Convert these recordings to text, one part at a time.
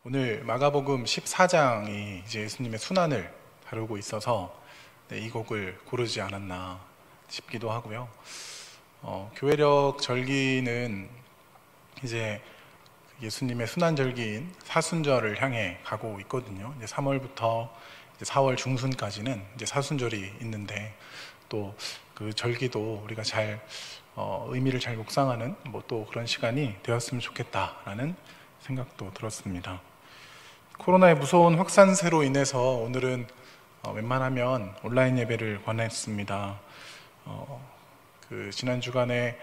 오늘 마가복음 14장이 이제 예수님의 순환을 다루고 있어서 이 곡을 고르지 않았나 싶기도 하고요. 교회력 절기는 이제 예수님의 순환절기인 사순절을 향해 가고 있거든요. 이제 3월부터 이제 4월 중순까지는 이제 사순절이 있는데 또 그 절기도 우리가 잘 의미를 잘 묵상하는 또 그런 시간이 되었으면 좋겠다라는 생각도 들었습니다. 코로나의 무서운 확산세로 인해서 오늘은 웬만하면 온라인 예배를 권했습니다. 지난 주간에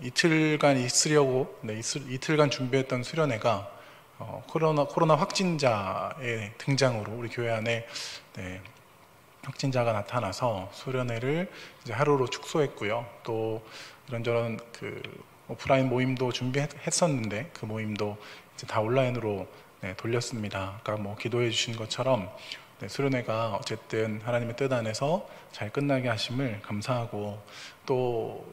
이틀간 있으려고 이틀간 준비했던 수련회가 코로나 확진자의 등장으로 우리 교회 안에 확진자가 나타나서 수련회를 이제 하루로 축소했고요. 또 이런저런 오프라인 모임도 준비했었는데 그 모임도 이제 다 온라인으로 돌렸습니다. 아까 기도해 주신 것처럼 수련회가 어쨌든 하나님의 뜻 안에서 잘 끝나게 하심을 감사하고, 또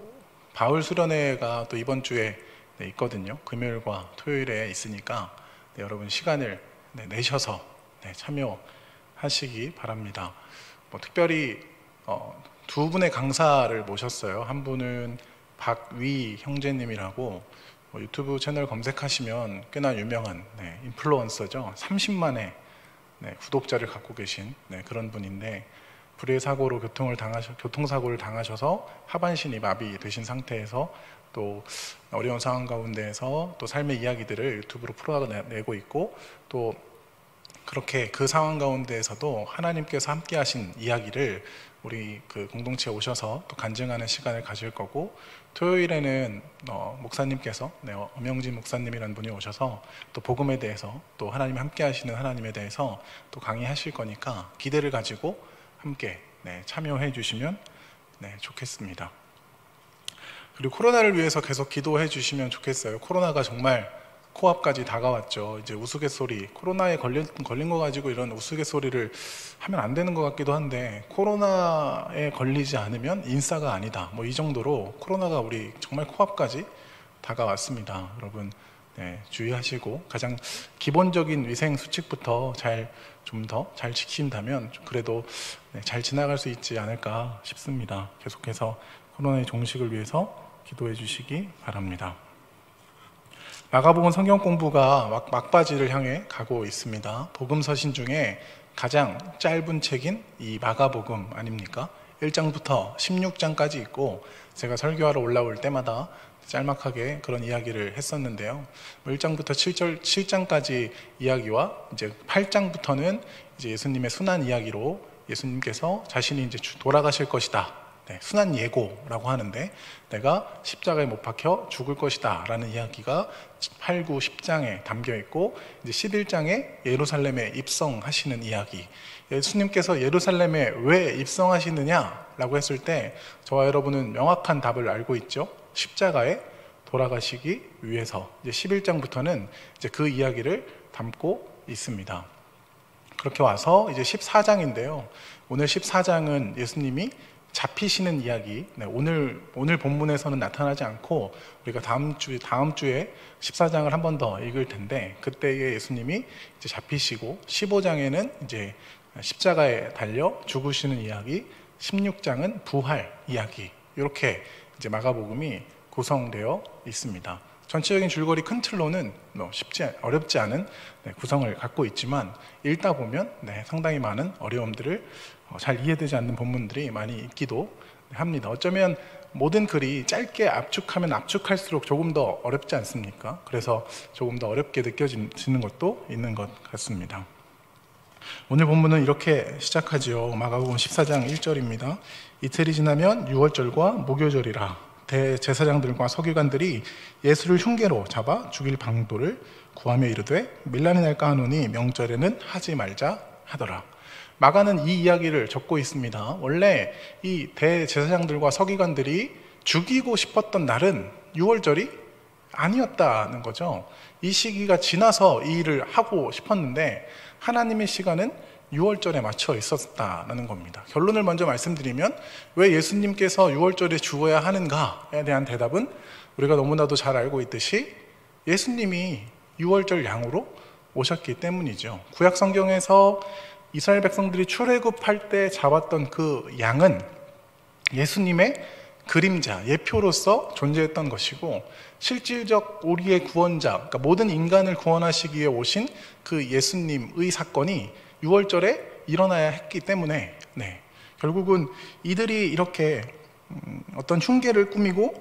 바울 수련회가 또 이번 주에 있거든요. 금요일과 토요일에 있으니까 여러분 시간을 내셔서 참여하시기 바랍니다. 특별히 두 분의 강사를 모셨어요. 한 분은 박위 형제님이라고 유튜브 채널 검색하시면 꽤나 유명한 인플루언서죠. 30만의 구독자를 갖고 계신 그런 분인데, 불의 사고로 교통사고를 당하셔서 하반신이 마비되신 상태에서 또 어려운 상황 가운데에서 또 삶의 이야기들을 유튜브로 풀어내고 있고, 또 그렇게 그 상황 가운데에서도 하나님께서 함께 하신 이야기를 우리 공동체에 오셔서 또 간증하는 시간을 가질 거고, 토요일에는 목사님께서 엄영진 목사님이라는 분이 오셔서 또 복음에 대해서, 또 하나님이 함께 하시는 하나님에 대해서 또 강의하실 거니까 기대를 가지고 함께 참여해 주시면 좋겠습니다. 그리고 코로나를 위해서 계속 기도해 주시면 좋겠어요. 코로나가 정말 코앞까지 다가왔죠. 이제 우스갯소리, 코로나에 걸린 거 가지고 이런 우스갯소리를 하면 안 되는 것 같기도 한데, 코로나에 걸리지 않으면 인싸가 아니다, 이 정도로 코로나가 우리 정말 코앞까지 다가왔습니다. 여러분 주의하시고 가장 기본적인 위생 수칙부터 좀 더 잘 지킨다면 그래도 잘 지나갈 수 있지 않을까 싶습니다. 계속해서 코로나의 종식을 위해서 기도해 주시기 바랍니다. 마가복음 성경 공부가 막바지를 향해 가고 있습니다. 복음서신 중에 가장 짧은 책인 이 마가복음 아닙니까? 1장부터 16장까지 있고, 제가 설교하러 올라올 때마다 짤막하게 그런 이야기를 했었는데요. 1장부터 7장까지 이야기와 이제 8장부터는 이제 예수님의 순환 이야기로, 예수님께서 자신이 이제 돌아가실 것이다, 순환 예고라고 하는데, 내가 십자가에 못 박혀 죽을 것이다 라는 이야기가 8, 9, 10장에 담겨 있고, 이제 11장에 예루살렘에 입성하시는 이야기. 예수님께서 예루살렘에 왜 입성하시느냐 라고 했을 때 저와 여러분은 명확한 답을 알고 있죠. 십자가에 돌아가시기 위해서. 이제 11장부터는 이제 그 이야기를 담고 있습니다. 그렇게 와서 이제 14장인데요. 오늘 14장은 예수님이 잡히시는 이야기, 오늘 본문에서는 나타나지 않고 우리가 다음 주에 14장을 한 번 더 읽을 텐데, 그때에 예수님이 이제 잡히시고, 15장에는 이제 십자가에 달려 죽으시는 이야기, 16장은 부활 이야기, 이렇게 이제 마가복음이 구성되어 있습니다. 전체적인 줄거리 큰 틀로는 어렵지 않은 구성을 갖고 있지만, 읽다 보면 상당히 많은 어려움들을 잘 이해되지 않는 본문들이 많이 있기도 합니다. 어쩌면 모든 글이 짧게 압축하면 압축할수록 조금 더 어렵지 않습니까? 그래서 조금 더 어렵게 느껴지는 것도 있는 것 같습니다. 오늘 본문은 이렇게 시작하지요. 마가복음 14장 1절입니다. 이틀이 지나면 유월절과 무교절이라. 대제사장들과 서기관들이 예수를 흉계로 잡아 죽일 방도를 구하며 이르되, 밀란이 날까 하노니 명절에는 하지 말자 하더라. 마가는 이 이야기를 적고 있습니다. 원래 이 대제사장들과 서기관들이 죽이고 싶었던 날은 유월절이 아니었다는 거죠. 이 시기가 지나서 이 일을 하고 싶었는데 하나님의 시간은 유월절에 맞춰 있었다는 겁니다. 결론을 먼저 말씀드리면, 왜 예수님께서 유월절에 죽어야 하는가에 대한 대답은 우리가 너무나도 잘 알고 있듯이 예수님이 유월절 양으로 오셨기 때문이죠. 구약 성경에서 이스라엘 백성들이 출애굽할 때 잡았던 그 양은 예수님의 그림자, 예표로서 존재했던 것이고, 실질적 우리의 구원자, 그러니까 모든 인간을 구원하시기 위해 오신 그 예수님의 사건이 6월절에 일어나야 했기 때문에, 결국은 이들이 이렇게 어떤 흉계를 꾸미고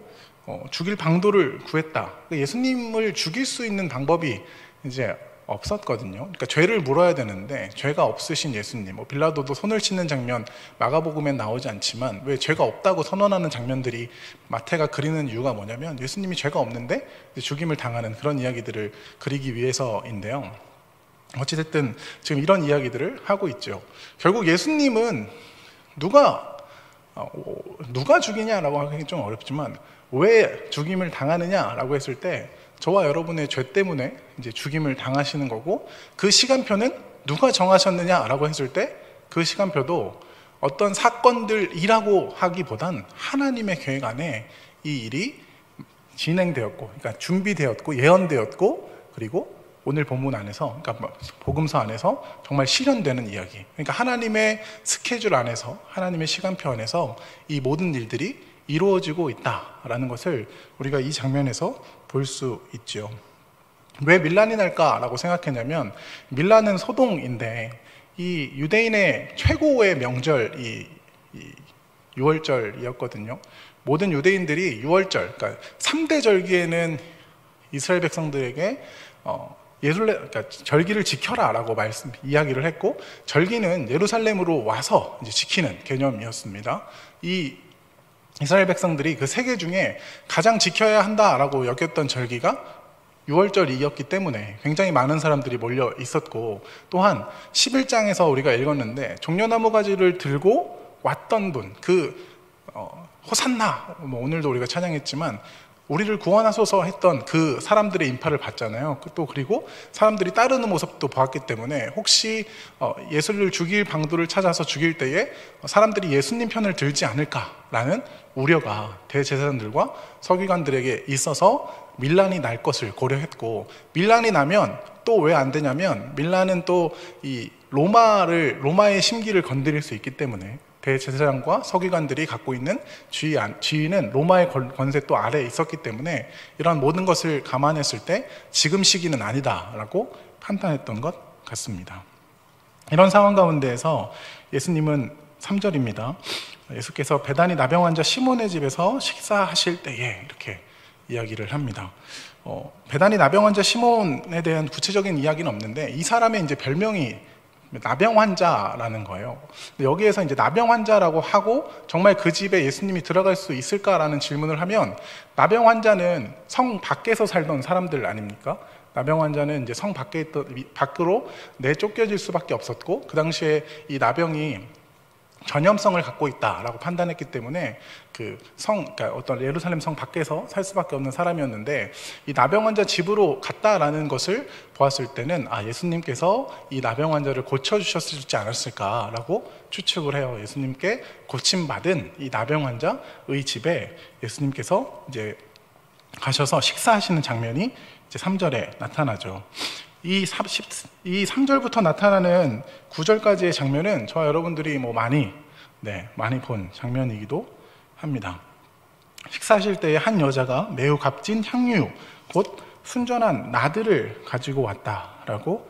죽일 방도를 구했다. 예수님을 죽일 수 있는 방법이 이제 없었거든요. 그러니까 죄를 물어야 되는데 죄가 없으신 예수님, 빌라도도 손을 씻는 장면 마가복음엔 나오지 않지만 왜 죄가 없다고 선언하는 장면들이 마태가 그리는 이유가 뭐냐면 예수님이 죄가 없는데 죽임을 당하는 그런 이야기들을 그리기 위해서인데요. 어찌됐든 지금 이런 이야기들을 하고 있죠. 결국 예수님은 누가 죽이냐라고 하기 좀 어렵지만 왜 죽임을 당하느냐라고 했을 때 저와 여러분의 죄 때문에 이제 죽임을 당하시는 거고, 그 시간표는 누가 정하셨느냐라고 했을 때 그 시간표도 어떤 사건들이라고 하기보단 하나님의 계획 안에 이 일이 진행되었고, 그러니까 준비되었고 예언되었고, 그리고 오늘 본문 안에서, 그러니까 복음서 안에서 정말 실현되는 이야기, 그러니까 하나님의 스케줄 안에서, 하나님의 시간표 안에서 이 모든 일들이 이루어지고 있다라는 것을 우리가 이 장면에서 볼 수 있죠. 왜 밀란이 날까라고 생각했냐면, 밀란은 소동인데 이 유대인의 최고의 명절이 6월절이었거든요. 모든 유대인들이 6월절, 그러니까 3대 절기에는 이스라엘 백성들에게 그러니까 절기를 지켜라라고 이야기를 했고, 절기는 예루살렘으로 와서 이제 지키는 개념이었습니다. 이 이스라엘 백성들이 그 세 개 중에 가장 지켜야 한다라고 여겼던 절기가 6월절이었기 때문에 굉장히 많은 사람들이 몰려 있었고, 또한 11장에서 우리가 읽었는데 종려나무 가지를 들고 왔던 분, 호산나, 오늘도 우리가 찬양했지만 우리를 구원하소서 했던 그 사람들의 인파를 봤잖아요. 또 그리고 사람들이 따르는 모습도 보았기 때문에 혹시 예수를 죽일 방도를 찾아서 죽일 때에 사람들이 예수님 편을 들지 않을까라는 우려가 대제사장들과 서기관들에게 있어서 밀란이 날 것을 고려했고, 밀란이 나면 또 왜 안 되냐면 밀란은 또 이 로마의 심기를 건드릴 수 있기 때문에 대제사장과 서기관들이 갖고 있는 지위는 로마의 권세 또 아래에 있었기 때문에 이런 모든 것을 감안했을 때 지금 시기는 아니다라고 판단했던 것 같습니다. 이런 상황 가운데에서 예수님은 3절입니다. 예수께서 베다니 나병 환자 시몬의 집에서 식사하실 때에 이렇게 이야기를 합니다. 베다니 나병 환자 시몬에 대한 구체적인 이야기는 없는데 이 사람의 이제 별명이 나병 환자라는 거예요. 여기에서 이제 나병 환자라고 하고 정말 그 집에 예수님이 들어갈 수 있을까라는 질문을 하면, 나병 환자는 성 밖에서 살던 사람들 아닙니까? 나병 환자는 이제 성 밖으로 내쫓겨질 수밖에 없었고, 그 당시에 이 나병이 전염성을 갖고 있다라고 판단했기 때문에 그러니까 어떤 예루살렘 성 밖에서 살 수밖에 없는 사람이었는데, 이 나병 환자 집으로 갔다라는 것을 보았을 때는 예수님께서 이 나병 환자를 고쳐주셨지 않았을까라고 추측을 해요. 예수님께 고침받은 이 나병 환자의 집에 예수님께서 이제 가셔서 식사하시는 장면이 이제 3절에 나타나죠. 이 3절부터 나타나는 9절까지의 장면은 저와 여러분들이 많이 본 장면이기도 합니다. 식사하실 때에 한 여자가 매우 값진 향유, 곧 순전한 나드를 가지고 왔다라고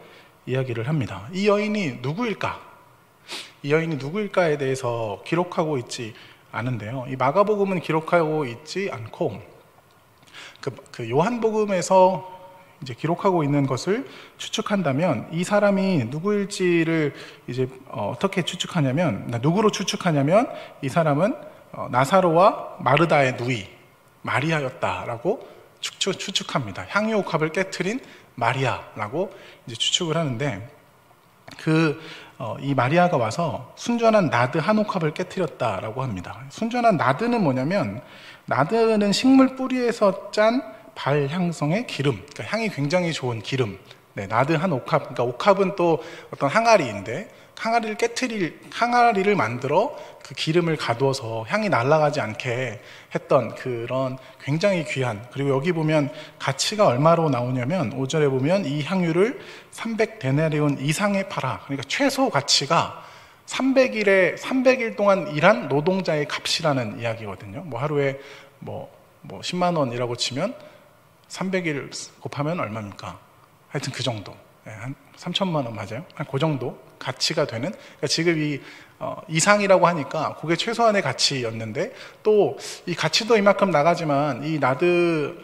이야기를 합니다. 이 여인이 누구일까? 이 여인이 누구일까에 대해서 기록하고 있지 않은데요. 이 마가복음은 기록하고 있지 않고 그 요한복음에서 이제 기록하고 있는 것을 추측한다면, 이 사람이 누구일지를 이제 어떻게 추측하냐면, 누구로 추측하냐면 이 사람은 나사로와 마르다의 누이 마리아였다라고 추측합니다. 향유 옥합을 깨트린 마리아라고 이제 추측을 하는데, 이 마리아가 와서 순전한 나드 한 옥합을 깨트렸다라고 합니다. 순전한 나드는 뭐냐면, 나드는 식물 뿌리에서 짠 발향성의 기름, 그러니까 향이 굉장히 좋은 기름. 나드 한 옥합, 그러니까 옥합은 또 어떤 항아리인데 항아리를 만들어 그 기름을 가두어서 향이 날아가지 않게 했던 그런 굉장히 귀한, 그리고 여기 보면 가치가 얼마로 나오냐면 5절에 보면 이 향유를 300데나리온 이상에 팔아. 그러니까 최소 가치가 300일 동안 일한 노동자의 값이라는 이야기거든요. 뭐 하루에 뭐 10만 원이라고 치면 300일 곱하면 얼마입니까? 하여튼 그 정도. 한 3천만 원 맞아요? 한 그 정도 가치가 되는. 그러니까 지금 이 이상이라고 하니까 그게 최소한의 가치였는데, 또 이 가치도 이만큼 나가지만 이 나드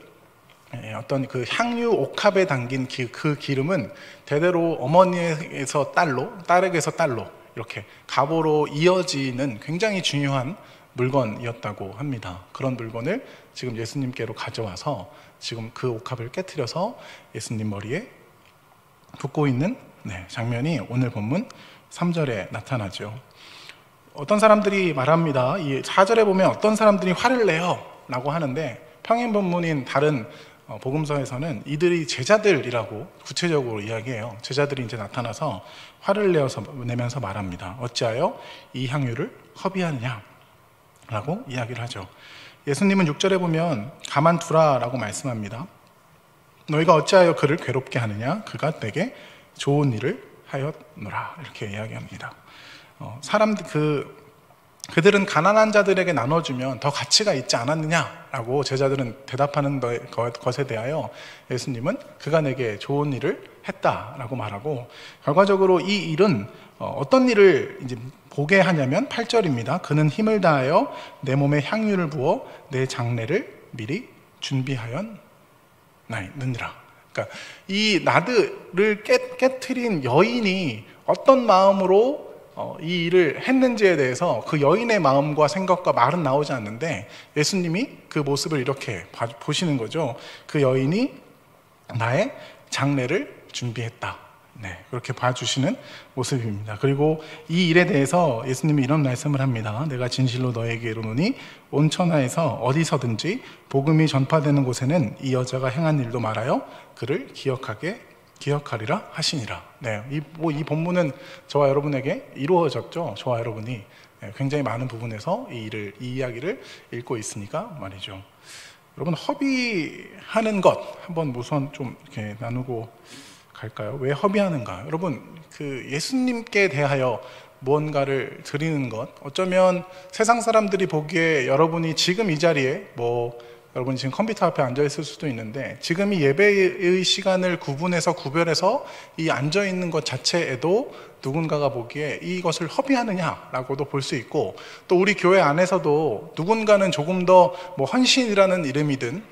어떤 그 향유 옥합에 담긴 그 기름은 대대로 어머니에서 딸로, 딸에게서 딸로 이렇게 가보로 이어지는 굉장히 중요한 물건이었다고 합니다. 그런 물건을 지금 예수님께로 가져와서 지금 그 옥합을 깨트려서 예수님 머리에 붓고 있는 장면이 오늘 본문 3절에 나타나죠. 어떤 사람들이 말합니다. 이 4절에 보면 어떤 사람들이 화를 내요 라고 하는데, 평행 본문인 다른 복음서에서는 이들이 제자들이라고 구체적으로 이야기해요. 제자들이 이제 나타나서 화를 내면서 말합니다. 어찌하여 이 향유를 허비하느냐 라고 이야기를 하죠. 예수님은 6절에 보면 가만두라 라고 말씀합니다. 너희가 어찌하여 그를 괴롭게 하느냐? 그가 내게 좋은 일을 하였노라. 이렇게 이야기합니다. 그들은 가난한 자들에게 나눠주면 더 가치가 있지 않았느냐라고 제자들은 대답하는 것에 대하여 예수님은 그가 내게 좋은 일을 했다라고 말하고, 결과적으로 이 일은 어떤 일을 이제 보게 하냐면 8절입니다. 그는 힘을 다하여 내 몸에 향유를 부어 내 장례를 미리 준비하였느니라. 그러니까 이 나드를 깨트린 여인이 어떤 마음으로 이 일을 했는지에 대해서 그 여인의 마음과 생각과 말은 나오지 않는데, 예수님이 그 모습을 이렇게 보시는 거죠. 그 여인이 나의 장례를 준비했다. 그렇게 봐주시는 모습입니다. 그리고 이 일에 대해서 예수님이 이런 말씀을 합니다. 내가 진실로 너에게 이르노니 온 천하에서 어디서든지 복음이 전파되는 곳에는 이 여자가 행한 일도 말하여 그를 기억하리라 하시니라. 이 본문은 저와 여러분에게 이루어졌죠. 저와 여러분이 굉장히 많은 부분에서 이 이야기를 읽고 있으니까 말이죠. 여러분, 허비하는 것 한번 우선 좀 이렇게 나누고 갈까요? 왜 허비하는가? 여러분, 그 예수님께 대하여 무언가를 드리는 것, 어쩌면 세상 사람들이 보기에 여러분이 지금 이 자리에 여러분이 지금 컴퓨터 앞에 앉아 있을 수도 있는데, 지금 이 예배의 시간을 구별해서 이 앉아 있는 것 자체에도 누군가가 보기에 이것을 허비하느냐라고도 볼 수 있고, 또 우리 교회 안에서도 누군가는 조금 더 헌신이라는 이름이든,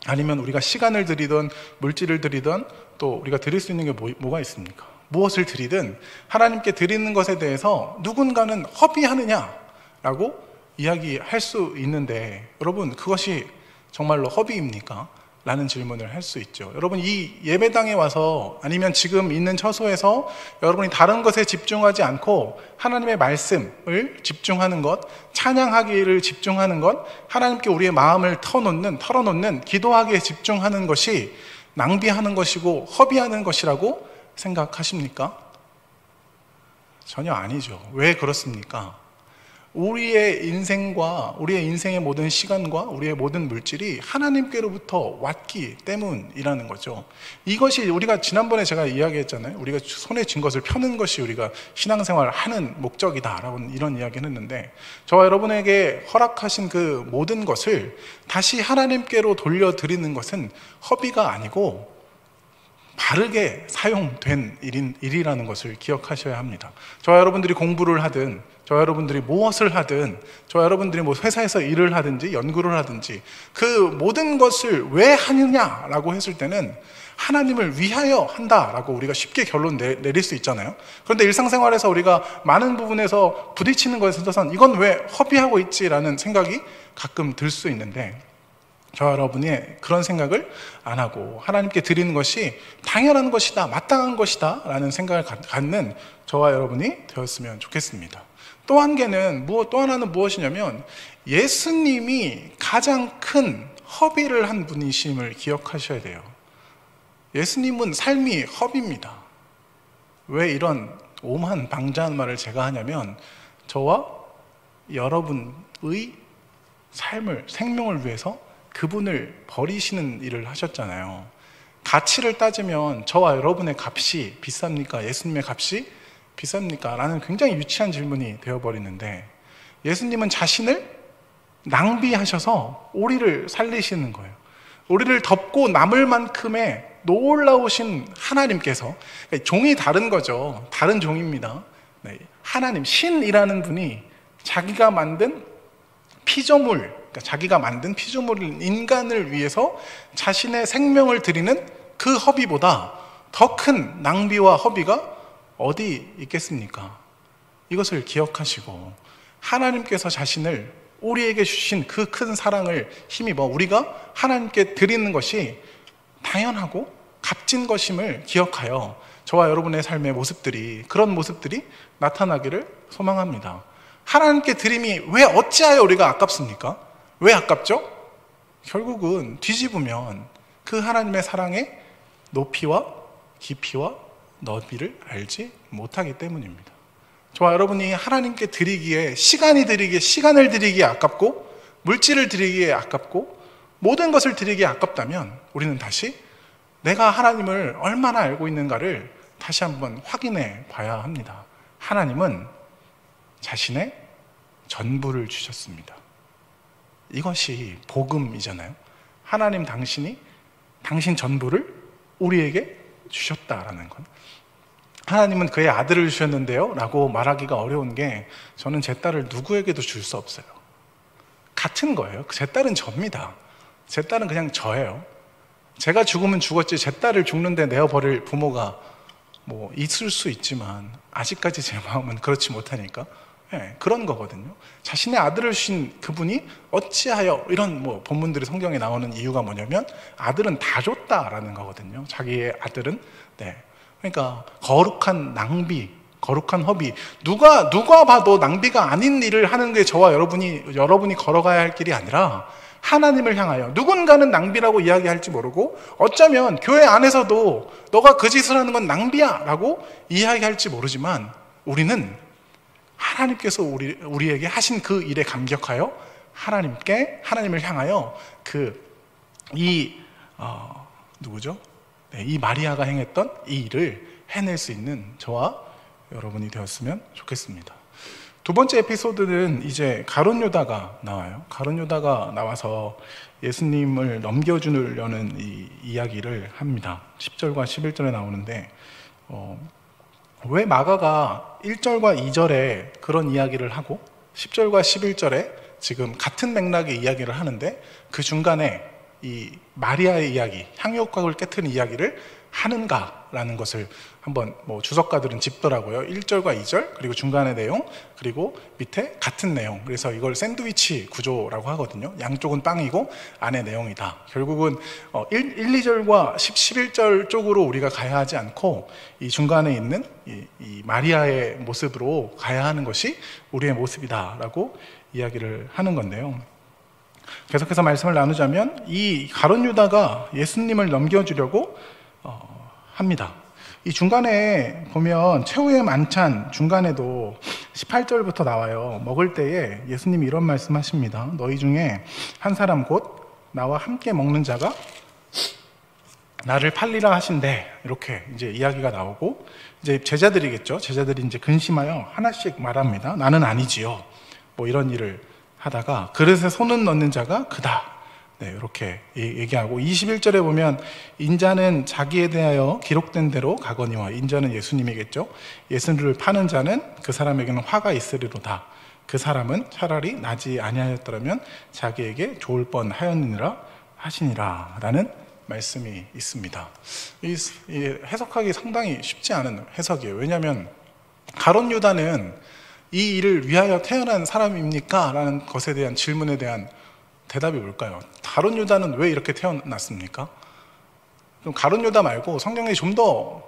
아니면 우리가 시간을 드리든 물질을 드리든, 또 우리가 드릴 수 있는 게 뭐가 있습니까? 무엇을 드리든 하나님께 드리는 것에 대해서 누군가는 허비하느냐라고 이야기할 수 있는데, 여러분, 그것이 정말로 허비입니까? 라는 질문을 할 수 있죠. 여러분, 이 예배당에 와서 아니면 지금 있는 처소에서 여러분이 다른 것에 집중하지 않고 하나님의 말씀을 집중하는 것, 찬양하기를 집중하는 것, 하나님께 우리의 마음을 털어놓는 기도하기에 집중하는 것이 낭비하는 것이고 허비하는 것이라고 생각하십니까? 전혀 아니죠. 왜 그렇습니까? 우리의 인생의 모든 시간과 우리의 모든 물질이 하나님께로부터 왔기 때문이라는 거죠. 이것이 우리가 지난번에 제가 이야기했잖아요. 우리가 손에 쥔 것을 펴는 것이 우리가 신앙생활을 하는 목적이다라고 이런 이야기를 했는데, 저와 여러분에게 허락하신 그 모든 것을 다시 하나님께로 돌려드리는 것은 허비가 아니고 바르게 사용된 일이라는 것을 기억하셔야 합니다. 저와 여러분들이 공부를 하든, 저와 여러분들이 무엇을 하든, 저와 여러분들이 회사에서 일을 하든지 연구를 하든지 그 모든 것을 왜 하느냐라고 했을 때는 하나님을 위하여 한다라고 우리가 쉽게 결론 내릴 수 있잖아요. 그런데 일상생활에서 우리가 많은 부분에서 부딪히는 것에 있어서는 이건 왜 허비하고 있지라는 생각이 가끔 들 수 있는데, 저와 여러분이 그런 생각을 안 하고 하나님께 드리는 것이 당연한 것이다, 마땅한 것이다 라는 생각을 갖는 저와 여러분이 되었으면 좋겠습니다. 또 하나는 무엇이냐면, 예수님이 가장 큰 허비를 한 분이심을 기억하셔야 돼요. 예수님은 삶이 허비입니다. 왜 이런 오만 방자한 말을 제가 하냐면 저와 여러분의 삶을, 생명을 위해서 그분을 버리시는 일을 하셨잖아요. 가치를 따지면 저와 여러분의 값이 비쌉니까? 예수님의 값이 비쌉니까? 라는 굉장히 유치한 질문이 되어버리는데, 예수님은 자신을 낭비하셔서 우리를 살리시는 거예요. 우리를 덮고 남을 만큼의 놀라우신 하나님께서, 그러니까 종이 다른 거죠. 다른 종입니다. 네, 하나님, 신이라는 분이 자기가 만든 피조물, 그러니까 자기가 만든 피조물인 인간을 위해서 자신의 생명을 드리는 그 허비보다 더 큰 낭비와 허비가 어디 있겠습니까? 이것을 기억하시고, 하나님께서 자신을 우리에게 주신 그 큰 사랑을 힘입어 우리가 하나님께 드리는 것이 당연하고 값진 것임을 기억하여 저와 여러분의 삶의 모습들이, 그런 모습들이 나타나기를 소망합니다. 하나님께 드림이 왜 어찌하여 우리가 아깝습니까? 왜 아깝죠? 결국은 뒤집으면 그 하나님의 사랑의 높이와 깊이와 너비를 알지 못하기 때문입니다. 저와 여러분이 하나님께 드리기에, 시간을 드리기에 아깝고, 물질을 드리기에 아깝고, 모든 것을 드리기에 아깝다면 우리는 다시 내가 하나님을 얼마나 알고 있는가를 다시 한번 확인해 봐야 합니다. 하나님은 자신의 전부를 주셨습니다. 이것이 복음이잖아요. 하나님 당신이 당신 전부를 우리에게 주셨다라는 것. 하나님은 그의 아들을 주셨는데요 라고 말하기가 어려운 게, 저는 제 딸을 누구에게도 줄 수 없어요. 같은 거예요. 제 딸은 접니다. 제 딸은 그냥 저예요. 제가 죽으면 죽었지 제 딸을 죽는데 내어버릴 부모가 뭐 있을 수 있지만 아직까지 제 마음은 그렇지 못하니까, 네, 그런 거거든요. 자신의 아들을 주신 그분이 어찌하여, 이런 뭐 본문들이 성경에 나오는 이유가 뭐냐면 아들은 다 줬다라는 거거든요. 자기의 아들은. 네. 그러니까 거룩한 낭비, 거룩한 허비, 누가 봐도 낭비가 아닌 일을 하는 게 저와 여러분이 걸어가야 할 길이 아니라, 하나님을 향하여, 누군가는 낭비라고 이야기할지 모르고 어쩌면 교회 안에서도 너가 그 짓을 하는 건 낭비야 라고 이야기할지 모르지만, 우리는 하나님께서 우리에게 하신 그 일에 감격하여 하나님을 향하여 누구죠? 네, 이 마리아가 행했던 이 일을 해낼 수 있는 저와 여러분이 되었으면 좋겠습니다. 두 번째 에피소드는 이제 가룟 유다가 나와요. 가룟 유다가 나와서 예수님을 넘겨주려는 이 이야기를 합니다. 10절과 11절에 나오는데, 왜 마가가 1절과 2절에 그런 이야기를 하고 10절과 11절에 지금 같은 맥락의 이야기를 하는데, 그 중간에 이 마리아의 이야기, 향유옥각을 깨트린 이야기를 하는가라는 것을 한번 주석가들은 짚더라고요. 1절과 2절, 그리고 중간의 내용, 그리고 밑에 같은 내용. 그래서 이걸 샌드위치 구조라고 하거든요. 양쪽은 빵이고 안에 내용이다. 결국은 1, 2절과 11절 쪽으로 우리가 가야 하지 않고 이 중간에 있는 이 마리아의 모습으로 가야 하는 것이 우리의 모습이다라고 이야기를 하는 건데요. 계속해서 말씀을 나누자면, 이 가룟 유다가 예수님을 넘겨주려고 합니다. 이 중간에 보면 최후의 만찬 중간에도 18절부터 나와요. 먹을 때에 예수님이 이런 말씀하십니다. 너희 중에 한 사람 곧 나와 함께 먹는 자가 나를 팔리라 하신대. 이렇게 이제 이야기가 나오고, 이제 제자들이겠죠. 제자들이 이제 근심하여 하나씩 말합니다. 나는 아니지요. 뭐 이런 일을 하다가 그릇에 손을 넣는 자가 그다. 네, 이렇게 얘기하고, 21절에 보면 인자는 자기에 대하여 기록된 대로 가거니와, 인자는 예수님이겠죠. 예수를 파는 자는 그 사람에게는 화가 있으리로다. 그 사람은 차라리 나지 아니하였더라면 자기에게 좋을 뻔하였느니라 하시니라 라는 말씀이 있습니다. 이 해석하기 상당히 쉽지 않은 해석이에요. 왜냐하면 가룟 유다는 이 일을 위하여 태어난 사람입니까? 라는 것에 대한 질문에 대한 대답이 뭘까요? 가룟 유다는 왜 이렇게 태어났습니까? 그럼 가룟 유다 말고 성경에 좀 더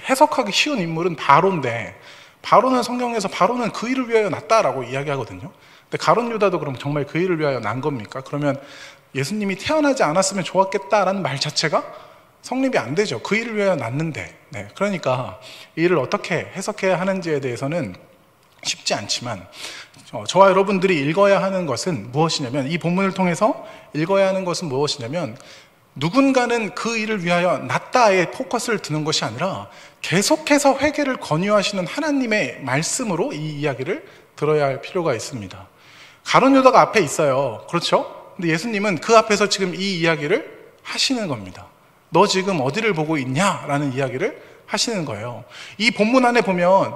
해석하기 쉬운 인물은 바로인데, 바로는 성경에서 바로는 그 일을 위하여 났다라고 이야기하거든요. 근데 가룟 유다도 그럼 정말 그 일을 위하여 난 겁니까? 그러면 예수님이 태어나지 않았으면 좋았겠다라는 말 자체가 성립이 안 되죠. 그 일을 위하여 났는데. 네, 그러니까 이 일을 어떻게 해석해야 하는지에 대해서는 쉽지 않지만 저와 여러분들이 읽어야 하는 것은 무엇이냐면, 이 본문을 통해서 읽어야 하는 것은 무엇이냐면, 누군가는 그 일을 위하여 났다에 포커스를 두는 것이 아니라 계속해서 회개를 권유하시는 하나님의 말씀으로 이 이야기를 들어야 할 필요가 있습니다. 가룟 유다가 앞에 있어요. 그렇죠? 근데 예수님은 그 앞에서 지금 이 이야기를 하시는 겁니다. 너 지금 어디를 보고 있냐? 라는 이야기를 하시는 거예요. 이 본문 안에 보면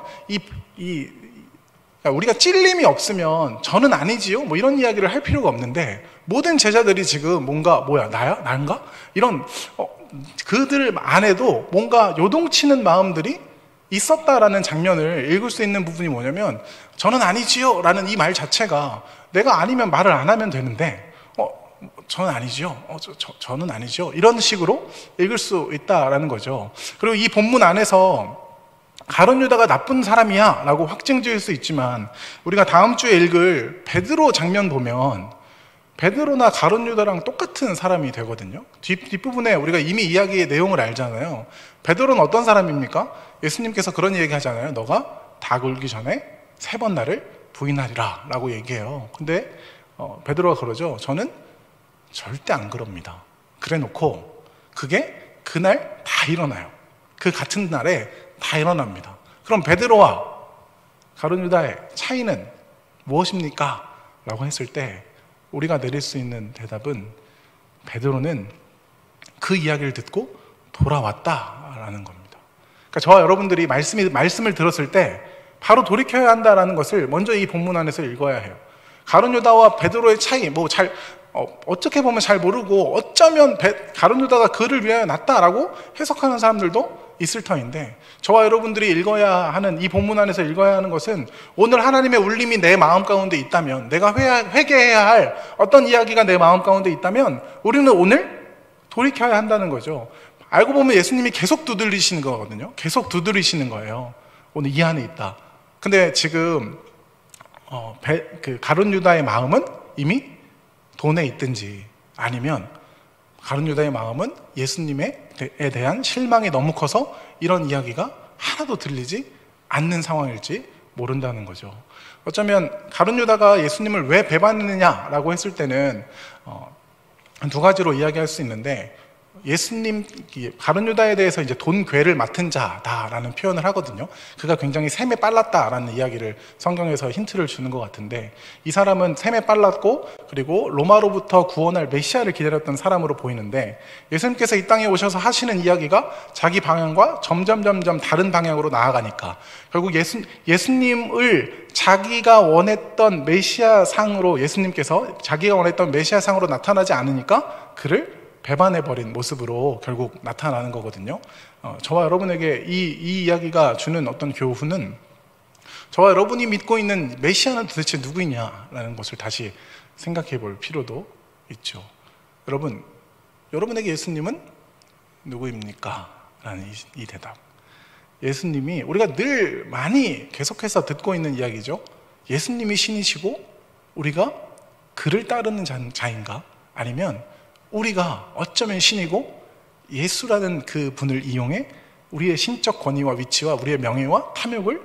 우리가 찔림이 없으면 저는 아니지요? 뭐 이런 이야기를 할 필요가 없는데, 모든 제자들이 지금 뭔가 나야? 난가? 이런 그들 안에도 뭔가 요동치는 마음들이 있었다라는 장면을 읽을 수 있는 부분이 뭐냐면, 저는 아니지요? 라는 이 말 자체가 내가 아니면 말을 안 하면 되는데 저는 아니지요? 저는 아니죠? 이런 식으로 읽을 수 있다라는 거죠. 그리고 이 본문 안에서 가룟 유다가 나쁜 사람이야 라고 확증 지을 수 있지만, 우리가 다음 주에 읽을 베드로 장면 보면 베드로나 가룟 유다랑 똑같은 사람이 되거든요. 뒷부분에 우리가 이미 이야기의 내용을 알잖아요. 베드로는 어떤 사람입니까? 예수님께서 그런 얘기 하잖아요. 너가 닭 울기 전에 3번 나를 부인하리라 라고 얘기해요. 근데 베드로가 그러죠. 저는 절대 안 그럽니다. 그래 놓고 그게 그날 다 일어나요. 그 같은 날에 다 일어납니다. 그럼 베드로와 가룟 유다의 차이는 무엇입니까? 라고 했을 때 우리가 내릴 수 있는 대답은, 베드로는 그 이야기를 듣고 돌아왔다라는 겁니다. 그러니까 저와 여러분들이 말씀을 들었을 때 바로 돌이켜야 한다라는 것을 먼저 이 본문 안에서 읽어야 해요. 가룟 유다와 베드로의 차이, 어떻게 보면 잘 모르고 어쩌면 가룟 유다가 그를 위하여 났다라고 해석하는 사람들도 있을 터인데, 저와 여러분들이 읽어야 하는, 이 본문 안에서 읽어야 하는 것은, 오늘 하나님의 울림이 내 마음 가운데 있다면, 내가 회개해야 할 어떤 이야기가 내 마음 가운데 있다면 우리는 오늘 돌이켜야 한다는 거죠. 알고 보면 예수님이 계속 두드리시는 거거든요. 계속 두드리시는 거예요. 오늘 이 안에 있다. 근데 지금 가룟 유다의 마음은 이미 돈에 있든지, 아니면 가룟 유다의 마음은 예수님에 대한 실망이 너무 커서 이런 이야기가 하나도 들리지 않는 상황일지 모른다는 거죠. 어쩌면 가룟 유다가 예수님을 왜 배반했느냐라고 했을 때는 두 가지로 이야기할 수 있는데, 가룟 유다에 대해서 이제 돈 괴를 맡은 자다라는 표현을 하거든요. 그가 굉장히 셈에 빨랐다라는 이야기를 성경에서 힌트를 주는 것 같은데, 이 사람은 셈에 빨랐고 그리고 로마로부터 구원할 메시아를 기다렸던 사람으로 보이는데, 예수님께서 이 땅에 오셔서 하시는 이야기가 자기 방향과 점점 다른 방향으로 나아가니까 결국 예수님을 자기가 원했던 메시아상으로, 예수님께서 자기가 원했던 메시아상으로 나타나지 않으니까 그를 배반해버린 모습으로 결국 나타나는 거거든요. 저와 여러분에게 이 이야기가 주는 어떤 교훈은, 저와 여러분이 믿고 있는 메시아는 도대체 누구이냐라는 것을 다시 생각해 볼 필요도 있죠. 여러분에게 예수님은 누구입니까? 라는 이 대답. 예수님이, 우리가 늘 많이 계속해서 듣고 있는 이야기죠. 예수님이 신이시고 우리가 그를 따르는 자인가? 아니면 우리가 어쩌면 신이고 예수라는 그 분을 이용해 우리의 신적 권위와 위치와 우리의 명예와 탐욕을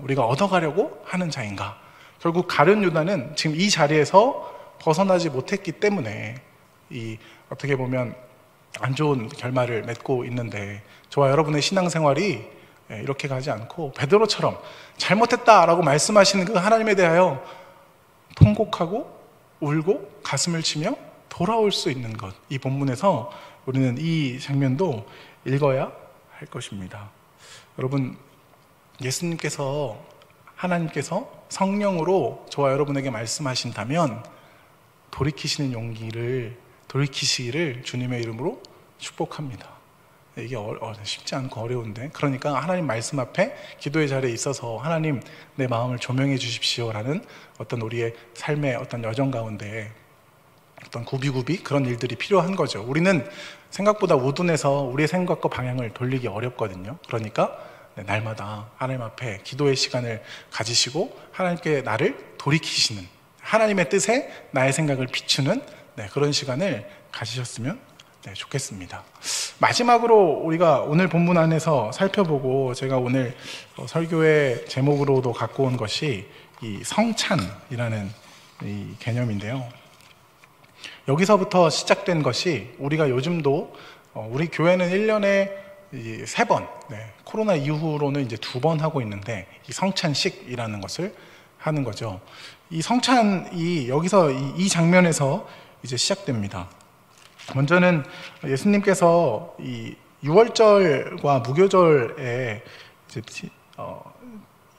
우리가 얻어가려고 하는 자인가? 결국 가룟 유다는 지금 이 자리에서 벗어나지 못했기 때문에 어떻게 보면 안 좋은 결말을 맺고 있는데, 저와 여러분의 신앙생활이 이렇게 가지 않고 베드로처럼 잘못했다라고 말씀하시는 그 하나님에 대하여 통곡하고 울고 가슴을 치며 돌아올 수 있는 것, 이 본문에서 우리는 이 장면도 읽어야 할 것입니다. 여러분, 하나님께서 성령으로 저와 여러분에게 말씀하신다면 돌이키시기를 주님의 이름으로 축복합니다. 이게 쉽지 않고 어려운데, 그러니까 하나님 말씀 앞에 기도의 자리에 있어서 하나님, 내 마음을 조명해 주십시오라는 어떤 우리의 삶의 어떤 여정 가운데 어떤 구비구비 그런 일들이 필요한 거죠. 우리는 생각보다 우둔해서 우리의 생각과 방향을 돌리기 어렵거든요. 그러니까 날마다 하나님 앞에 기도의 시간을 가지시고 하나님께 나를 돌이키시는, 하나님의 뜻에 나의 생각을 비추는 그런 시간을 가지셨으면 네, 좋겠습니다. 마지막으로 우리가 오늘 본문 안에서 살펴보고 제가 오늘 설교의 제목으로도 갖고 온 것이 이 성찬이라는 이 개념인데요. 여기서부터 시작된 것이 우리가 요즘도 우리 교회는 1년에 3번, 코로나 이후로는 이제 2번 하고 있는데 이 성찬식이라는 것을 하는 거죠. 이 성찬이 여기서 이 장면에서 이제 시작됩니다. 먼저는 예수님께서 이 유월절과 무교절에 이제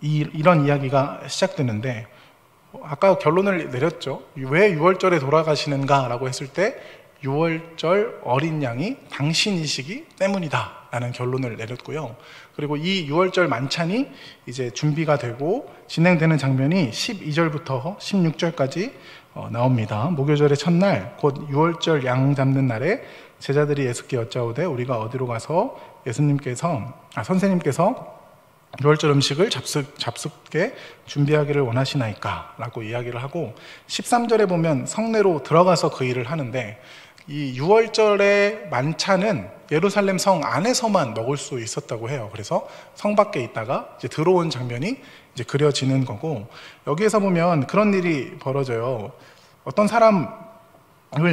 이런 이야기가 시작되는데 아까 결론을 내렸죠. 왜 유월절에 돌아가시는가 라고 했을 때 유월절 어린 양이 당신이시기 때문이다 라는 결론을 내렸고요. 그리고 이 유월절 만찬이 이제 준비가 되고 진행되는 장면이 12절부터 16절까지 나옵니다. 무교절의 첫날 곧 유월절 양 잡는 날에 제자들이 예수께 여짜오되 우리가 어디로 가서 선생님께서 유월절 음식을 잡숫게 준비하기를 원하시나이까 라고 이야기를 하고 13절에 보면 성내로 들어가서 그 일을 하는데 이 유월절의 만찬은 예루살렘 성 안에서만 먹을 수 있었다고 해요. 그래서 성 밖에 있다가 이제 들어온 장면이 이제 그려지는 거고 여기에서 보면 그런 일이 벌어져요. 어떤 사람을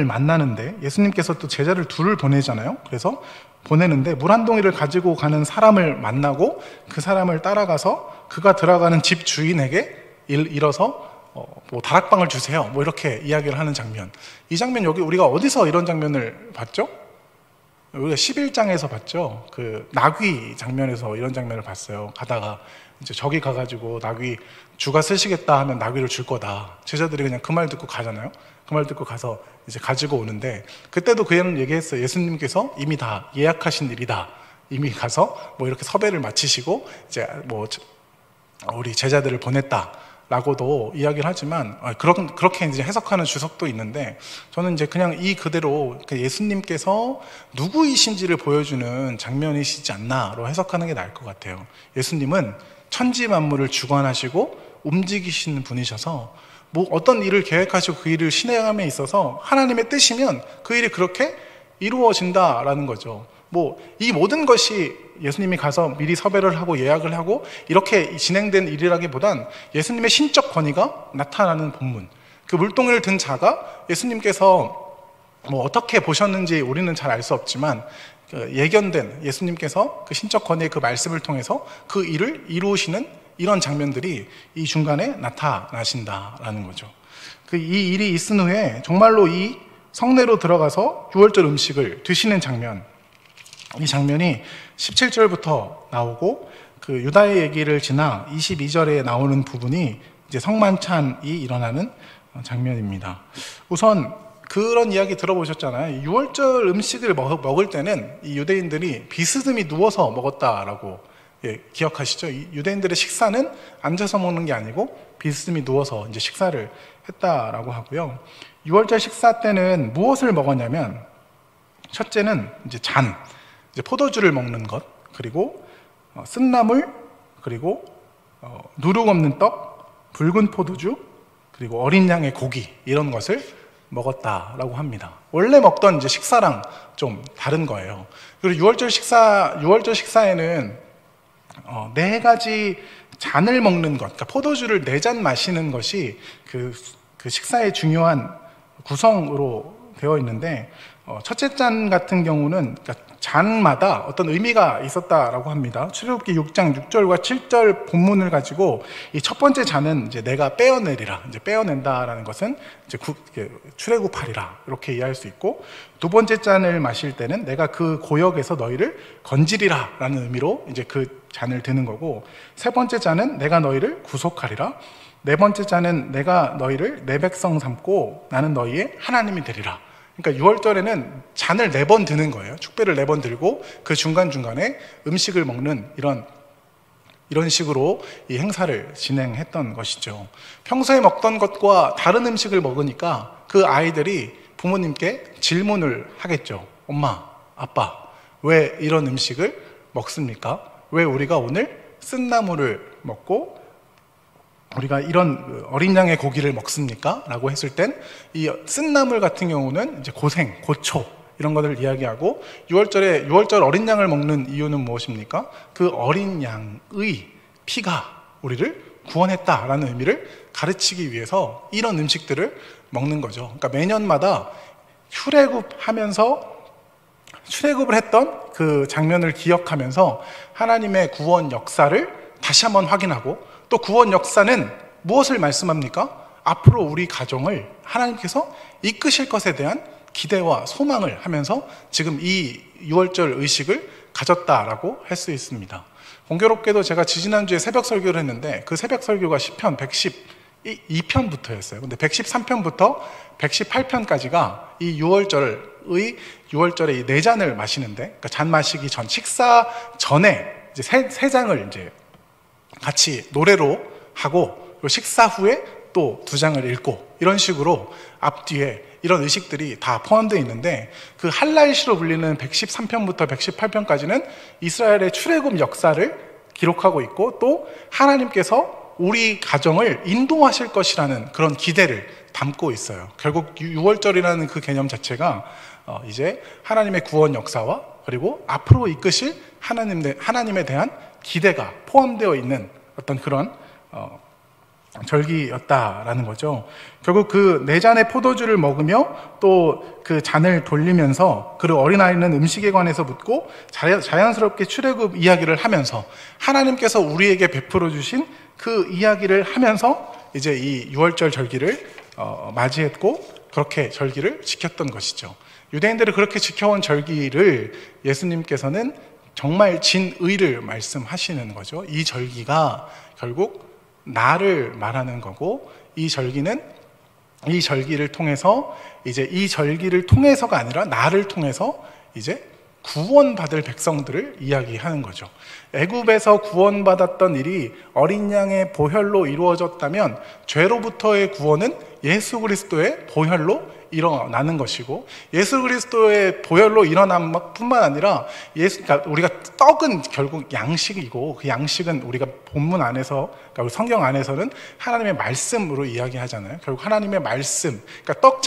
만나는데 예수님께서 또 제자를 둘을 보내잖아요. 그래서 보내는데 물 한 동이를 가지고 가는 사람을 만나고 그 사람을 따라가서 그가 들어가는 집 주인에게 일어서 뭐 다락방을 주세요 뭐 이렇게 이야기를 하는 장면. 이 장면 여기 우리가 어디서 이런 장면을 봤죠? 우리가 11장에서 봤죠. 그 나귀 장면에서 이런 장면을 봤어요. 가다가 이제 저기 가가지고 나귀 주가 쓰시겠다 하면 나귀를 줄 거다. 제자들이 그냥 그 말 듣고 가잖아요. 그 말 듣고 가서 이제 가지고 오는데 그때도 그 애는 얘기했어요. 예수님께서 이미 다 예약하신 일이다. 이미 가서 뭐 이렇게 섭외를 마치시고 이제 뭐 우리 제자들을 보냈다. 라고도 이야기를 하지만 그렇게 이제 해석하는 주석도 있는데 저는 이제 그냥 이 그대로 예수님께서 누구이신지를 보여주는 장면이시지 않나로 해석하는 게 나을 것 같아요. 예수님은 천지 만물을 주관하시고 움직이시는 분이셔서 뭐 어떤 일을 계획하시고 그 일을 실행함에 있어서 하나님의 뜻이면 그 일이 그렇게 이루어진다라는 거죠. 뭐 이 모든 것이 예수님이 가서 미리 섭외를 하고 예약을 하고 이렇게 진행된 일이라기보단 예수님의 신적 권위가 나타나는 본문. 그 물동이를 든 자가 예수님께서 뭐 어떻게 보셨는지 우리는 잘 알 수 없지만 예견된 예수님께서 그 신적 권위의 그 말씀을 통해서 그 일을 이루시는 이런 장면들이 이 중간에 나타나신다라는 거죠. 이 일이 있은 후에 정말로 이 성내로 들어가서 유월절 음식을 드시는 장면, 이 장면이 17절부터 나오고 그 유다의 얘기를 지나 22절에 나오는 부분이 이제 성만찬이 일어나는 장면입니다. 우선 그런 이야기 들어보셨잖아요. 유월절 음식을 먹을 때는 이 유대인들이 비스듬히 누워서 먹었다라고 기억하시죠? 이 유대인들의 식사는 앉아서 먹는 게 아니고 비스듬히 누워서 이제 식사를 했다라고 하고요. 유월절 식사 때는 무엇을 먹었냐면 첫째는 이제 이제 포도주를 먹는 것, 그리고 쓴나물, 그리고 누룩 없는 떡, 붉은 포도주, 그리고 어린 양의 고기 이런 것을 먹었다라고 합니다. 원래 먹던 이제 식사랑 좀 다른 거예요. 그리고 유월절 식사에는 4가지 잔을 먹는 것, 그러니까 포도주를 4잔 마시는 것이 그 식사의 중요한 구성으로 되어 있는데 첫째 잔 같은 경우는 그러니까 잔마다 어떤 의미가 있었다라고 합니다. 출애굽기 6장 6절과 7절 본문을 가지고 이 첫 번째 잔은 이제 내가 빼어내리라. 이제 빼어낸다라는 것은 이제 출애굽하리라. 이렇게 이해할 수 있고 두 번째 잔을 마실 때는 내가 그 고역에서 너희를 건지리라라는 의미로 이제 그 잔을 드는 거고 세 번째 잔은 내가 너희를 구속하리라. 네 번째 잔은 내가 너희를 내 백성 삼고 나는 너희의 하나님이 되리라. 그러니까 유월절에는 잔을 4번 드는 거예요. 축배를 4번 들고 그 중간중간에 음식을 먹는 이런 식으로 이 행사를 진행했던 것이죠. 평소에 먹던 것과 다른 음식을 먹으니까 그 아이들이 부모님께 질문을 하겠죠. 엄마, 아빠, 왜 이런 음식을 먹습니까? 왜 우리가 오늘 쓴나물을 먹고 우리가 이런 어린 양의 고기를 먹습니까? 라고 했을 땐 이 쓴나물 같은 경우는 이제 고생, 고초 이런 것을 이야기하고 6월절 어린 양을 먹는 이유는 무엇입니까? 그 어린 양의 피가 우리를 구원했다라는 의미를 가르치기 위해서 이런 음식들을 먹는 거죠. 그러니까 매년마다 출애굽을 했던 그 장면을 기억하면서 하나님의 구원 역사를 다시 한번 확인하고, 또 구원 역사는 무엇을 말씀합니까? 앞으로 우리 가정을 하나님께서 이끄실 것에 대한 기대와 소망을 하면서 지금 이 6월절 의식을 가졌다라고 할 수 있습니다. 공교롭게도 제가 지지난주에 새벽 설교를 했는데 그 새벽 설교가 시편 112편부터였어요. 근데 113편부터 118편까지가 이 6월절에 이 네 잔을 마시는데, 그러니까 잔 마시기 전, 식사 전에 이제 세 장을 이제 같이 노래로 하고, 그리고 식사 후에 또 두 장을 읽고, 이런 식으로 앞뒤에 이런 의식들이 다 포함되어 있는데, 그 할랄시로 불리는 113편부터 118편까지는 이스라엘의 출애굽 역사를 기록하고 있고, 또 하나님께서 우리 가정을 인도하실 것이라는 그런 기대를 담고 있어요. 결국 6월절이라는 그 개념 자체가 이제 하나님의 구원 역사와 그리고 앞으로 이끄실 하나님에 대한 기대가 포함되어 있는 어떤 그런 절기였다라는 거죠. 결국 그 네 잔의 포도주를 먹으며 또 그 잔을 돌리면서, 그리고 어린아이는 음식에 관해서 묻고 자연스럽게 출애굽 이야기를 하면서 하나님께서 우리에게 베풀어 주신 그 이야기를 하면서 이제 이 6월절 절기를 맞이했고, 그렇게 절기를 지켰던 것이죠. 유대인들이 그렇게 지켜온 절기를 예수님께서는 정말 진의를 말씀하시는 거죠. 이 절기가 결국 나를 말하는 거고, 이 절기를 통해서 이제 이 절기를 통해서가 아니라 나를 통해서 이제 구원받을 백성들을 이야기하는 거죠. 애굽에서 구원받았던 일이 어린 양의 보혈로 이루어졌다면 죄로부터의 구원은 예수 그리스도의 보혈로 일어나는 것이고, 예수 그리스도의 보혈로 일어난 뿐만 아니라 그러니까 우리가 떡은 결국 양식이고, 그 양식은 우리가 본문 안에서, 그러니까 성경 안에서는 하나님의 말씀으로 이야기하잖아요. 결국 하나님의 말씀, 그러니까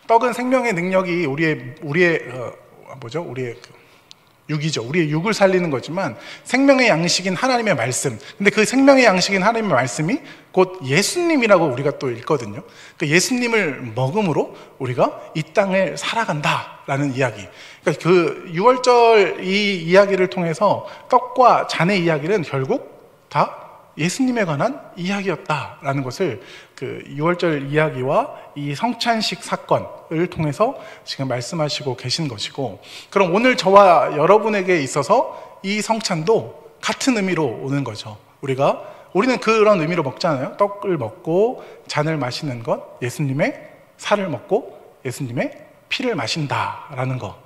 떡은 생명의 능력이 우리의 육이죠. 우리의 육을 살리는 거지만 생명의 양식인 하나님의 말씀. 근데 그 생명의 양식인 하나님의 말씀이 곧 예수님이라고 우리가 또 읽거든요. 그 예수님을 먹음으로 우리가 이 땅을 살아간다라는 이야기. 그러니까 그 6월절 이 이야기를 통해서 떡과 잔의 이야기는 결국 다 예수님에 관한 이야기였다라는 것을 그 6월절 이야기와 이 성찬식 사건을 통해서 지금 말씀하시고 계신 것이고, 그럼 오늘 저와 여러분에게 있어서 이 성찬도 같은 의미로 오는 거죠. 우리는 그런 의미로 먹잖아요. 떡을 먹고 잔을 마시는 것, 예수님의 살을 먹고 예수님의 피를 마신다라는 거.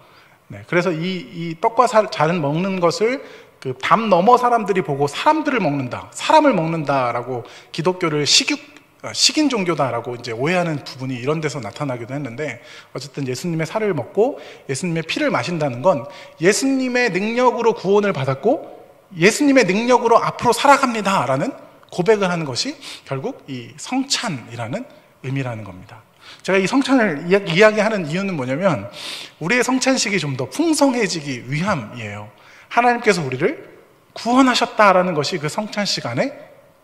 네, 그래서 이 떡과 잔을 먹는 것을 그 담 너머 사람들이 보고 사람을 먹는다라고 기독교를 식인 종교다라고 이제 오해하는 부분이 이런 데서 나타나기도 했는데, 어쨌든 예수님의 살을 먹고 예수님의 피를 마신다는 건 예수님의 능력으로 구원을 받았고 예수님의 능력으로 앞으로 살아갑니다라는 고백을 하는 것이 결국 이 성찬이라는 의미라는 겁니다. 제가 이 성찬을 이야기하는 이유는 뭐냐면, 우리의 성찬식이 좀 더 풍성해지기 위함이에요. 하나님께서 우리를 구원하셨다라는 것이 그 성찬식 안에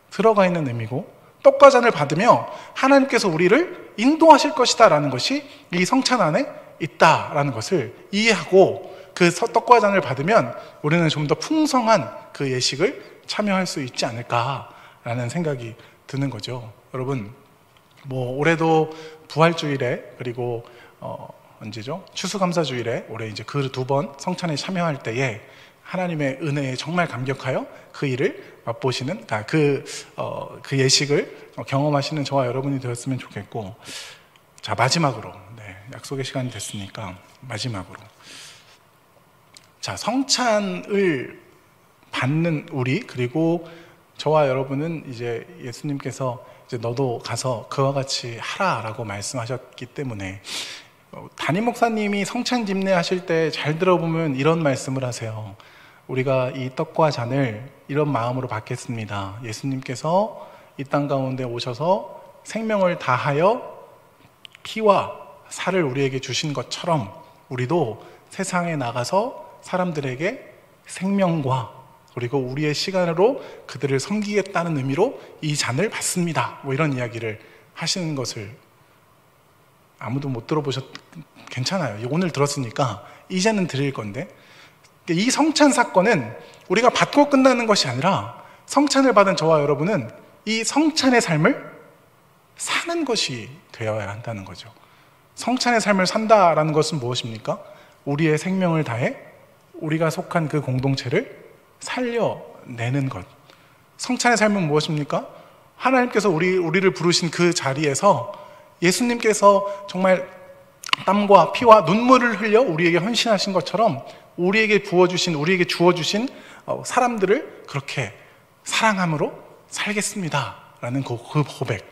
들어가 있는 의미고, 떡과 잔을 받으며 하나님께서 우리를 인도하실 것이다라는 것이 이 성찬 안에 있다라는 것을 이해하고, 그 떡과 잔을 받으면 우리는 좀 더 풍성한 그 예식을 참여할 수 있지 않을까라는 생각이 드는 거죠. 여러분, 올해도 부활주일에, 그리고 언제죠? 추수감사주일에 올해 이제 그 두 번 성찬에 참여할 때에 하나님의 은혜에 정말 감격하여 그 일을 맛보시는, 그 예식을 경험하시는 저와 여러분이 되었으면 좋겠고, 자, 마지막으로, 약속의 시간이 됐으니까 마지막으로, 자, 성찬을 받는 우리, 그리고 저와 여러분은 이제 예수님께서 이제 너도 가서 그와 같이 하라라고 말씀하셨기 때문에, 담임 목사님이 성찬 집례하실 때 잘 들어보면 이런 말씀을 하세요. 우리가 이 떡과 잔을 이런 마음으로 받겠습니다. 예수님께서 이 땅 가운데 오셔서 생명을 다하여 피와 살을 우리에게 주신 것처럼 우리도 세상에 나가서 사람들에게 생명과 그리고 우리의 시간으로 그들을 섬기겠다는 의미로 이 잔을 받습니다. 뭐 이런 이야기를 하시는 것을 아무도 못 괜찮아요. 오늘 들었으니까 이제는 드릴 건데, 이 성찬 사건은 우리가 받고 끝나는 것이 아니라 성찬을 받은 저와 여러분은 이 성찬의 삶을 사는 것이 되어야 한다는 거죠. 성찬의 삶을 산다라는 것은 무엇입니까? 우리의 생명을 다해 우리가 속한 그 공동체를 살려내는 것. 성찬의 삶은 무엇입니까? 하나님께서 우리를 부르신 그 자리에서 예수님께서 정말 땀과 피와 눈물을 흘려 우리에게 헌신하신 것처럼 우리에게 주어주신 사람들을 그렇게 사랑함으로 살겠습니다 라는 그 고백.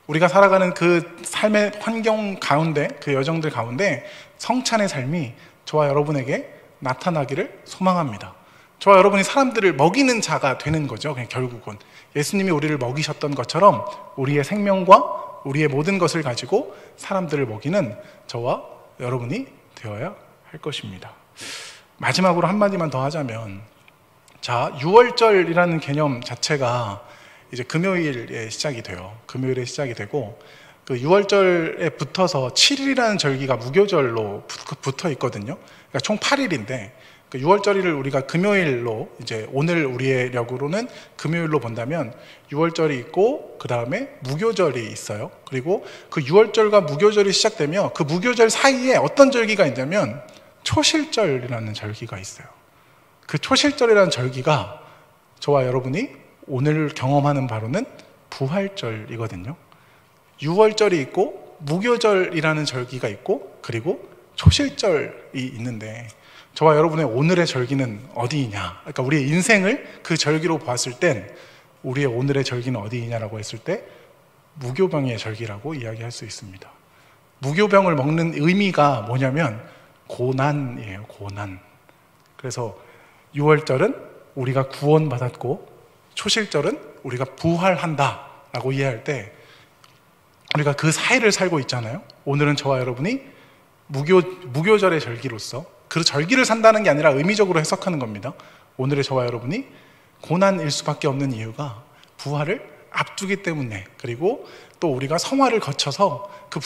우리가 살아가는 그 삶의 환경 가운데, 그 여정들 가운데 성찬의 삶이 저와 여러분에게 나타나기를 소망합니다. 저와 여러분이 사람들을 먹이는 자가 되는 거죠. 그냥 결국은 예수님이 우리를 먹이셨던 것처럼 우리의 생명과 우리의 모든 것을 가지고 사람들을 먹이는 저와 여러분이 되어야 할 것입니다. 마지막으로 한마디만 더 하자면, 자, 유월절이라는 개념 자체가 이제 금요일에 시작이 돼요. 금요일에 시작이 되고, 그 유월절에 붙어서 7일이라는 절기가 무교절로 붙어 있거든요. 그러니까 총 8일인데, 그 유월절을 우리가 금요일로, 이제 오늘 우리의 력으로는 금요일로 본다면 유월절이 있고 그 다음에 무교절이 있어요. 그리고 그 유월절과 무교절이 시작되면 그 무교절 사이에 어떤 절기가 있냐면 초실절이라는 절기가 있어요. 그 초실절이라는 절기가 저와 여러분이 오늘 경험하는 바로는 부활절이거든요. 유월절이 있고 무교절이라는 절기가 있고 그리고 초실절이 있는데, 저와 여러분의 오늘의 절기는 어디이냐? 그러니까 우리의 인생을 그 절기로 보았을 땐 우리의 오늘의 절기는 어디이냐라고 했을 때 무교병의 절기라고 이야기할 수 있습니다. 무교병을 먹는 의미가 뭐냐면 고난이에요. 고난. 그래서 유월절은 우리가 구원받았고 초실절은 우리가 부활한다라고 이해할 때 우리가 그 사이를 살고 있잖아요. 오늘은 저와 여러분이 무교절의 절기로서 그 절기를 산다는 게 아니라 의미적으로 해석하는 겁니다. 오늘의 저와 여러분이 고난일 수밖에 없는 이유가 부활을 앞두기 때문에, 그리고 또 우리가 성화를 거쳐서 그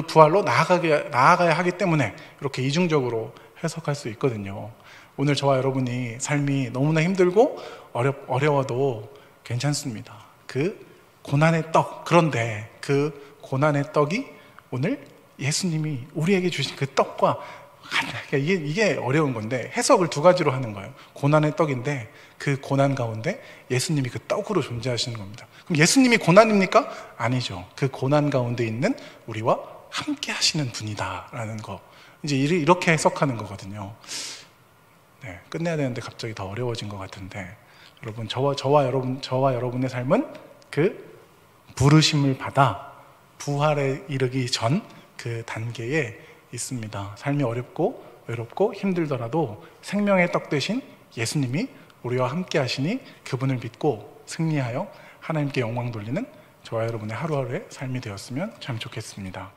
부활로 나아가야 하기 때문에 이렇게 이중적으로 해석할 수 있거든요. 오늘 저와 여러분이 삶이 너무나 힘들고 어려워도 괜찮습니다. 그 고난의 떡, 그런데 그 고난의 떡이 오늘 예수님이 우리에게 주신 그 떡과 이게 어려운 건데 해석을 두 가지로 하는 거예요. 고난의 떡인데 그 고난 가운데 예수님이 그 떡으로 존재하시는 겁니다. 그럼 예수님이 고난입니까? 아니죠. 그 고난 가운데 있는 우리와 함께 하시는 분이다라는 거. 이제 이렇게 해석하는 거거든요. 네, 끝내야 되는데 갑자기 더 어려워진 것 같은데, 여러분, 저와 여러분의 삶은 그 부르심을 받아 부활에 이르기 전 그 단계에 있습니다. 삶이 어렵고 외롭고 힘들더라도 생명의 떡 대신 예수님이 우리와 함께 하시니 그분을 믿고 승리하여 하나님께 영광 돌리는 저와 여러분의 하루하루의 삶이 되었으면 참 좋겠습니다.